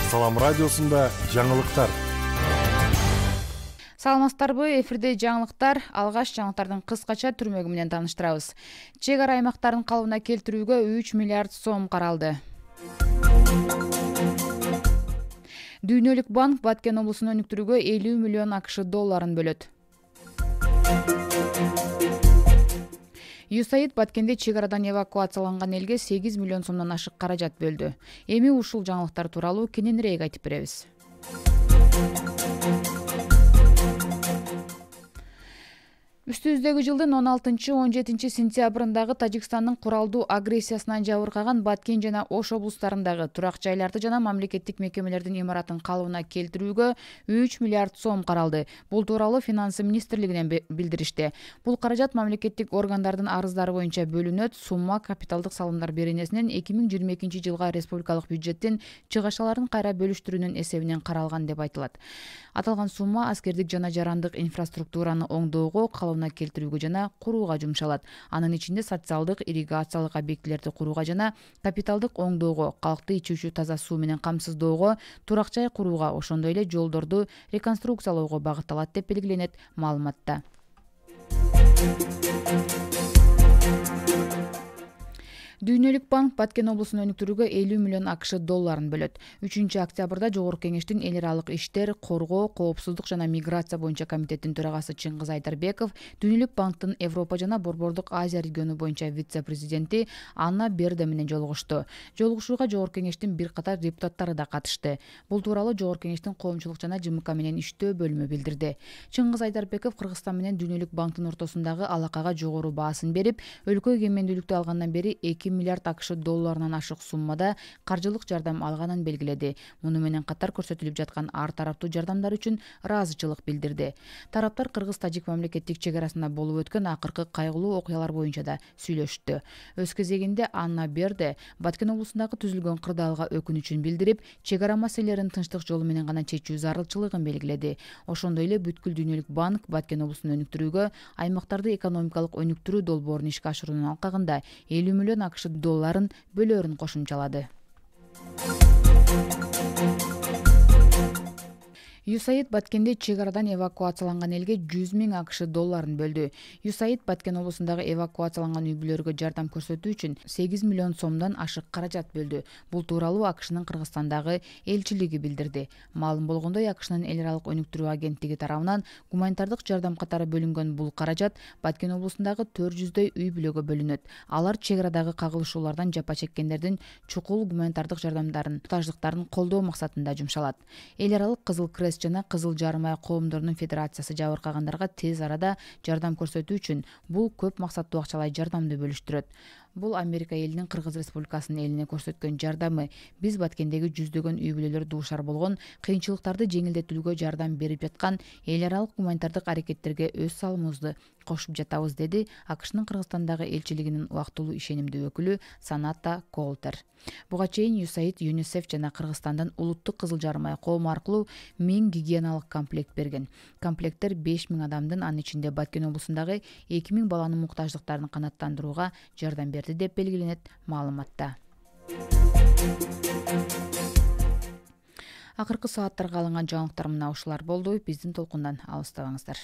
Салам радиосунда жаңылыктар. Саламатсыздарбы, эфирде жаңылыктар. Алгаш жаңылыктардын кыскача түрмөгү менен тааныштырабыз. Чек ара аймактардын калыбына келтирүүгө 3 миллиард сом каралды. Дүйнөлүк банк Баткен облусун өнүктүрүүгө 50 миллион АКШ долларын бөлөт. USAID Баткенде чек арадан эвакуацияланган элге 8 миллион сомдон ашык каражат бөлдү. Эми ушул жаңылыктар тууралуу кененирээк айтып беребиз. Үстүбүздөгү жылдын 16-17 сентябрындагы Тажикстандын куралдуу агрессиясынан жабыркаган Баткен жана Ош облустарындагы турак жайларды жана мамлекеттик мекемелердин имаратын калыбына келтирүүгө 3 миллиард сом каралды. Бул тууралуу Финансы министрлигинен билдиришти. Бул каражат мамлекеттик органдардын арыздары боюнча бөлүнөт. Сумма капиталдык салымдар беренесинен 2022 жылга республикалык бюджеттин чыгашаларын кайра бөлүштүрүүнүн эсебинен каралган деп айтылат. Аталган сумма аскердик жана жарандык инфраструктураны оңдоого, калыбына келтирүүгө жана курууга жумшалат. Анын ичинде социалдык, ирригациялык объектилерди курууга жана капиталдык оңдоого, калкты ичүүчү таза суу менен камсыздоого, турак жай курууга, ошондой эле жолдорду реконструкциялоого багытталат деп белгиленет маалыматта. Дүйнөлүк банк Баткен облусун өнүктүрүүгө 50 миллион АКШ долларын бөлөт. 3-октябрда Жогорку кеңештин эл аралык иштер, коргоо, коопсуздук жана миграция боюнча комитеттин төрагасы Чыңгыз Айдарбеков Дүйнөлүк банктын Европа жана Борбордук Азия региону боюнча вице-президенти Анна Берде менен жолугушту. Жолугушууга Жогорку кеңештин бир катар депутаттары да катышты. Бул тууралуу Жогорку кеңештин коомчулук жана ЖМК менен иштөө бөлүмү билдирди. Чыңгыз Айдарбеков Кыргызстан менен Дүйнөлүк банктын ортосундагы алакага жогору баасын берип, өлкө эгемендүүлүктү алгандан бери 2 миллиард АКШ долларынан ашык суммада каржылык жардам алганын белгиледи. Муну менен катар көрсөтүлүп жаткан ар тараптуу жардамдар үчүн ыраазычылык билдирди. Тараптар кыргыз-тажик мамлекеттик чек арасында болуп өткөн акыркы кайгылуу окуялар боюнча да сүйлөштү. Өз кезегинде Анна Берде Баткен облусундагы түзүлгөн кырдаалга өкүнүчүн билдирип, чек ара маселелерин тынчтык жолу менен гана чечүү зарылчылыгын белгиледи. Ошондой эле бүткүл Дүйнөлүк банк Баткен облусун өнүктүрүүгө, аймактарды экономикалык өнүктүрүү долбоорун ишке ашыруунун алкагында 50 миллион АКШ долларын бөлөөрүн кошумчалады. USAID Баткенде чек арадан эвакуацияланган элге 100 миң АКШ долларын бөлдү. USAID Баткен облусундагы эвакуацияланган үй-бүлөлөргө жардам көрсөтүү үчүн 8 миллион сомдон ашык каражат бөлдү. Бул тууралуу АКШнын Кыргызстандагы элчилиги билдирди. Маалым болгондой, АКШнын эл аралык өнүктүрүү агенттиги тарабынан гуманитардык жардам катары бөлүнгөн бул каражат Баткен облусундагы 400дөй үй-бүлөгө бөлүнөт. Алар чек арадагы кагылышуулардан жапа чеккендердин чукул гуманитардык жардамдарын, муктаждыктарын колдоо максатында жумшалат. Эл аралык Кызыл Крест жана Кызыл Жарым ай коомдорунун федерациясы жабыркагандарга тез арада жардам көрсөтүү үчүн бул көп максаттуу акчалай жардамды бөлүштүрөт. Бул Америка элинин Кыргыз Республикасынын элине көрсөткөн жардамы. Биз Баткендеги жүздөгөн үй-бүлөлөр дуушар болгон кыйынчылыктарды жеңилдетүүгө жардам берип жаткан эл аралык гуманитардык аракеттерге өз салымыбызды кошуп жатабыз, деди АКШнын Кыргызстандагы элчилигинин убактылуу ишенимдүү өкүлү Саната Колтер. Буга чейин USAID, ЮНИСЕФ жана Кыргызстандын улуттук Кызыл Жарым ай коому аркылуу 1000 гигиеналык комплект берген. Комплекттер 5000 адамдын, анын ичинде Баткен облусундагы 2000 баланын муктаждыктарын канааттандырууга жардам берди деп белгиленет маалыматта. Акыркы сааттарга алынган жаңылыктар мына ушулар болду. Биздин толкундан алыстабаңыздар.